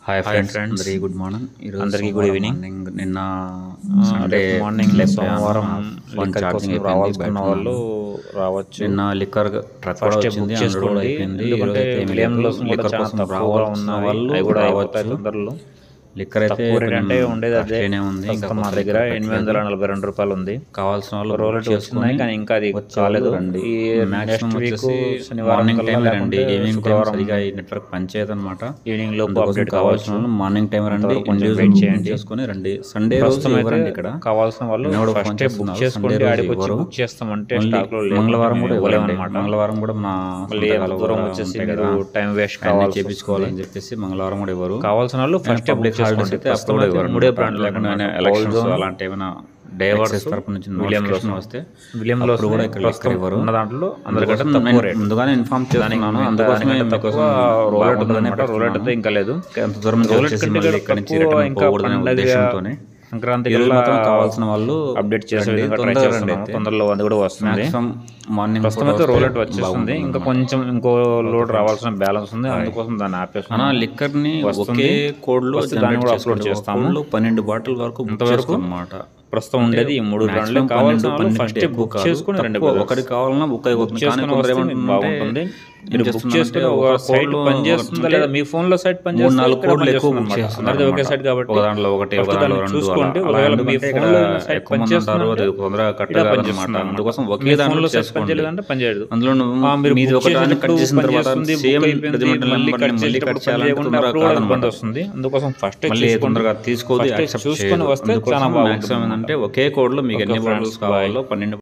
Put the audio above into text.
Hi friends, అందరికీ good morning. అందరికీ good evening. నిన్న సండే మార్నింగ్ సోమవారం లిక్కర్ కోసం రావాల్సిన వాళ్ళు రావచ్చు. నిన్న లిక్కర్ ట్రక్ కూడా వచ్చింది, చేసుకోండి. ఎందుకంటే విలియంలో లిక్కర్ కోసం రావాల్సిన వాళ్ళు కూడా రావచ్చు. తొందరలో లిక్కర్ అయితే అంటే ఉండేది అదే ఉంది. ఇంకా మా దగ్గర 842 రూపాయలు ఉంది. కావాల్సిన వాళ్ళు రోలెట్ వస్తున్నాయి, కానీ ఇంకా అది కాలేదు. ఈ నెక్స్ట్ వీక్ మార్నింగ్ టైం రండి. ఈవినింగ్ టైం సరిగా ఈ నెట్వర్క్ పనిచేయదు అనమాట. ఈవినింగ్ లోపు అప్డేట్ కావాల్సిన వాళ్ళు మార్నింగ్ టైం రండి, చేసుకుని రండి. సండే రోజు ఎవరండి ఇక్కడ కావాల్సిన వాళ్ళు ఫస్ట్ బుక్ చేసుకోండి. బుక్ చేస్తామంటే మంగళవారం కూడా ఇవ్వలేమన్నమాట. మంగళవారం కూడా మా దూరం వచ్చేసి టైం వేస్ట్ చేయించుకోవాలని చెప్పేసి మంగళవారం కూడా ఇవ్వరు. కావాల్సిన వాళ్ళు ఫస్ట్ బుక్ మూడే బ్రాండ్ లేకుండా ఎలక్షన్స్ అలాంటి ఏమైనా డైవర్స్ తరపు నుంచి వస్తే విలియంలో కూడా ఇక్కడ ఇవ్వరు. దాంట్లో ముందుగానే ఇన్ఫార్మ్ చేస్తున్నాను. అందుకోసమే రోలెట్ అయితే ఇంకా లేదు. ఎంత దూరం ఉద్దేశంతోనే సంక్రాంతి కావాల్సిన వాళ్ళు అప్డేట్ చేసే తొందరలో అది కూడా వస్తుంది. మార్నింగ్ ప్రస్తుతం అయితే రోలెట్ వచ్చేస్తుంది. ఇంకా కొంచెం ఇంకో లోడ్ రావాల్సిన బ్యాలెన్స్ ఉంది, అందుకోసం దాన్ని ఆపేస్తాను. లిక్కర్ ని ఒకే కోడ్ లో దాన్ని కూడా అప్లోడ్ చేస్తాము. 12 బాటిల్ వరకు ఇంతవరకు అన్నమాట. ప్రస్తుతం ఉండేది ఈ 3 బ్రాండ్లు. ఫస్ట్ బుక్ చేసుకుని ఒకరికి కావాలన్నా బాగుంటుంది. మీరు బుక్ చేసుకుని ఒక సైట్ పనిచేస్తుందా లేదా, మీ ఫోన్ లో సైట్ పనిచేస్తుంది, 4 కోడ్లు ఎక్కువ బుక్ చేస్తున్నారు ఒకే సైట్ కాబట్టి ఒక దాంట్లో ఒకటి చూసుకోండి. మీ ఫోన్ లో సైట్ పనిచేస్తున్నారు, అందుకోసం ఒకే దాంట్లో పనిచేయలేదంటే పనిచేయదు. అందులో వస్తుంది. అందుకోసం ఫస్ట్ తొందరగా తీసుకోదు, చూసుకొని వస్తే చాలా బాగుంటుంది. అంటే ఒకే కోడ్ లో మీకు ఎన్ని బాటిల్స్ కావాలో 12